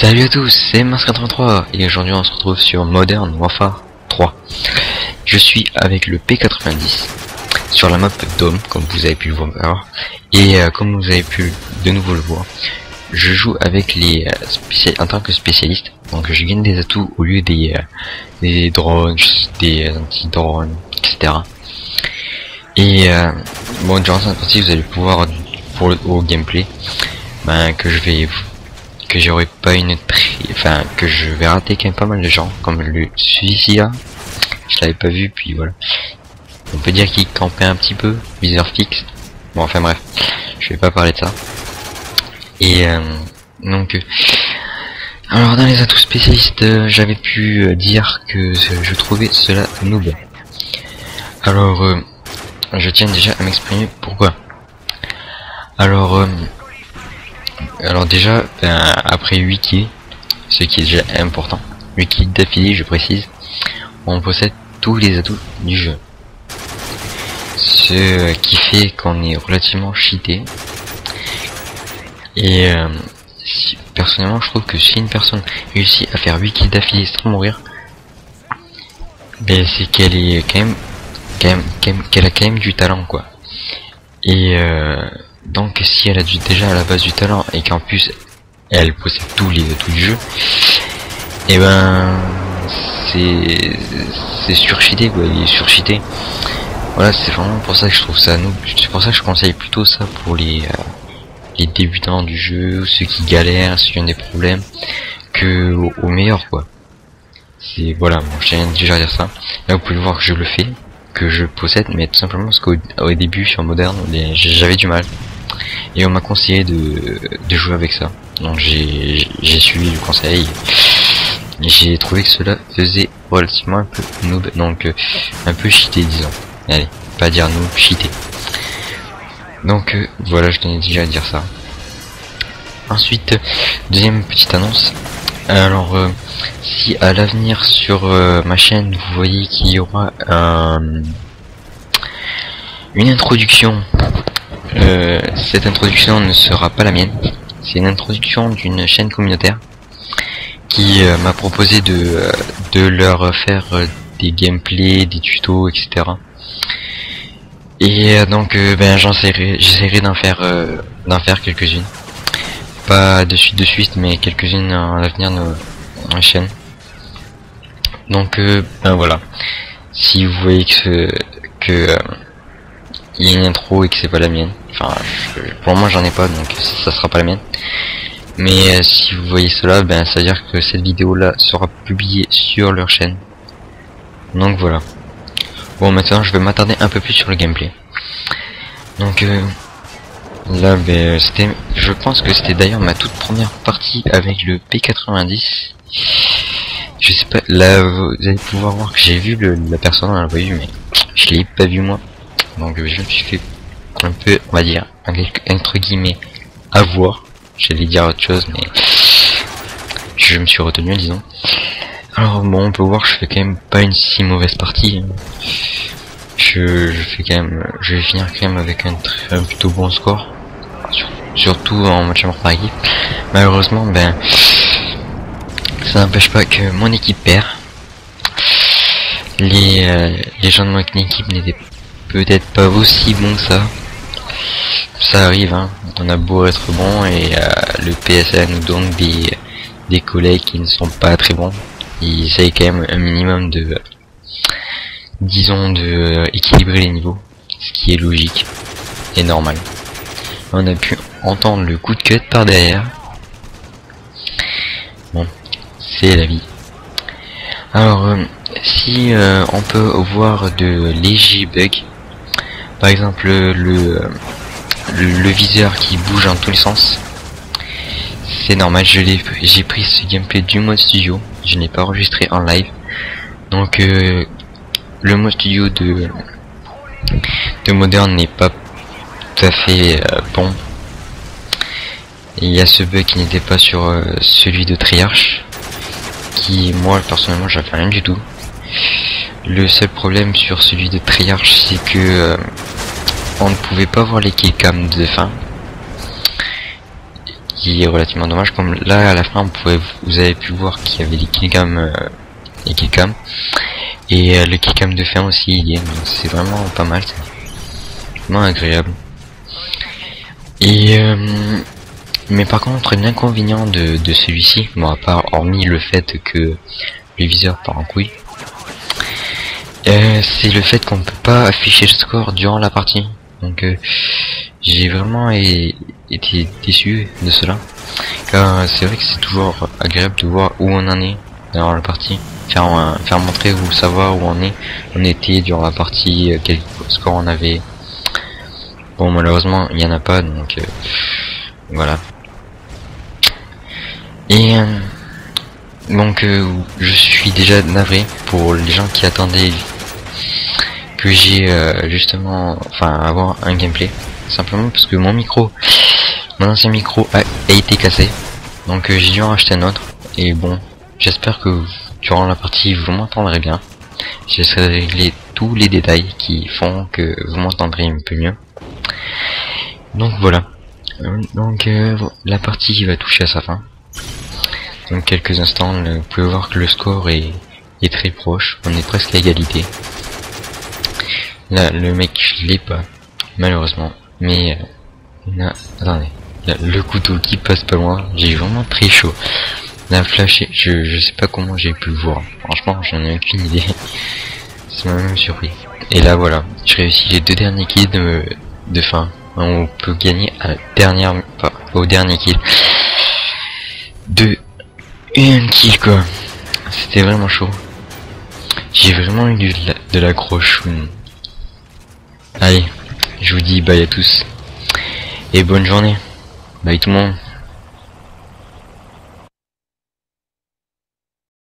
Salut à tous, c'est Mars83 et aujourd'hui on se retrouve sur Modern Warfare 3. Je suis avec le P90 sur la map Dome, comme vous avez pu le voir, et comme vous avez pu de nouveau le voir, je joue avec les en tant que spécialiste, donc je gagne des atouts au lieu des drones, des anti-drones, etc. Et bon, durant cette partie vous allez pouvoir, au gameplay, que j'aurai pas que je vais rater quand même pas mal de gens, comme celui-ci là, je l'avais pas vu, puis voilà. On peut dire qu'il campait un petit peu, viseur fixe. Bon, enfin bref, je vais pas parler de ça. Et donc, alors dans les atouts spécialistes, j'avais pu dire que je trouvais cela noob. Alors, je tiens déjà à m'exprimer pourquoi. Alors déjà, après 8 kills, ce qui est déjà important, 8 kills d'affilée je précise, on possède tous les atouts du jeu. Ce qui fait qu'on est relativement cheaté. Et personnellement je trouve que si une personne réussit à faire 8 kills d'affilée sans mourir, ben c'est qu'elle est qu'elle a quand même du talent, quoi. Et donc si elle a déjà à la base du talent et qu'en plus elle possède tous les atouts du jeu, et ben c'est surcheaté, quoi. Il est surcheaté. Voilà, c'est vraiment pour ça que je trouve ça noob. C'est pour ça que je conseille plutôt ça pour les débutants du jeu, ceux qui galèrent, ceux qui ont des problèmes, que aux meilleurs, quoi. C'est, voilà, bon, je tiens déjà à dire ça. Là vous pouvez voir que je le fais, que je possède, mais tout simplement parce qu'au début sur Modern j'avais du mal et on m'a conseillé de jouer avec ça, donc j'ai suivi le conseil. J'ai trouvé que cela faisait relativement un peu noob, donc un peu cheaté, disons. Allez, pas dire noob, cheaté. Donc voilà, je tenais déjà à dire ça. Ensuite, deuxième petite annonce. Alors si à l'avenir sur ma chaîne vous voyez qu'il y aura une introduction, cette introduction ne sera pas la mienne, c'est une introduction d'une chaîne communautaire qui m'a proposé de leur faire des gameplays, des tutos, etc. Et donc j'essaierai d'en faire quelques-unes. Pas de suite, mais quelques-unes à l'avenir de la chaîne. Donc voilà. Si vous voyez que il y a une intro et que c'est pas la mienne, enfin pour le moment j'en ai pas, donc ça sera pas la mienne. Mais si vous voyez cela, ça veut dire que cette vidéo là sera publiée sur leur chaîne. Donc voilà. Bon, maintenant je vais m'attarder un peu plus sur le gameplay. Donc là, je pense que c'était d'ailleurs ma toute première partie avec le P90. Je sais pas, là vous allez pouvoir voir que j'ai vu la personne, on l'a pas vu, mais je l'ai pas vu moi. Donc je me suis fait un peu, on va dire, entre guillemets, avoir. J'allais dire autre chose, mais je me suis retenu, disons. Alors bon, on peut voir que je fais quand même pas une si mauvaise partie. Je vais finir quand même avec un plutôt bon score, surtout en match par équipe. Malheureusement, ça n'empêche pas que mon équipe perd. Les gens de mon équipe n'étaient peut-être pas aussi bons que ça. Ça arrive, hein. On a beau être bon et le PSA nous donne des collègues qui ne sont pas très bons. Ils essayent quand même un minimum de, disons, de équilibrer les niveaux, ce qui est logique et normal. On a pu entendre le coup de cut par derrière. Bon, c'est la vie. Alors si on peut voir de légers bugs, par exemple le viseur qui bouge dans tous les sens, c'est normal. J'ai pris ce gameplay du mode studio, je n'ai pas enregistré en live, donc le mode studio de Modern n'est pas tout à fait bon. Il y a ce bug qui n'était pas sur celui de Triarch, qui moi personnellement j'avais rien du tout. Le seul problème sur celui de Triarch, c'est que on ne pouvait pas voir les killcams de fin. partie relativement dommage. Comme là à la fin vous avez pu voir qu'il y avait des killcams et le killcam de fin aussi il y est, donc c'est vraiment pas mal, c'est vraiment agréable. Et mais par contre l'inconvénient de celui-ci, bon à part hormis le fait que le viseur part en couille, c'est le fait qu'on peut pas afficher le score durant la partie. Donc j'ai vraiment été déçu de cela, car c'est vrai que c'est toujours agréable de voir où on en est dans la partie, faire montrer ou savoir où on était durant la partie, quel score on avait. Bon malheureusement il y en a pas, donc voilà. Et donc je suis déjà navré pour les gens qui attendaient que j'ai justement avoir un gameplay, simplement parce que mon ancien micro a été cassé, donc j'ai dû en racheter un autre. Et bon, j'espère que durant la partie vous m'entendrez bien. J'essaierai de régler tous les détails qui font que vous m'entendrez un peu mieux. Donc voilà, donc la partie va toucher à sa fin. Donc quelques instants, vous pouvez voir que le score est très proche, on est presque à égalité. Là le mec je l'ai pas malheureusement, mais attendez, là, le couteau qui passe pas loin, j'ai vraiment très chaud. La flash, je sais pas comment j'ai pu le voir, franchement j'en ai aucune idée. Ça m'a même surpris. Et là voilà, je réussis les 2 derniers kills de fin. On peut gagner à la dernière, au dernier kill. 2 et 1 kill quoi. C'était vraiment chaud. J'ai vraiment eu de la grosse. Allez, je vous dis bye à tous. Et bonne journée. Bye tout le monde.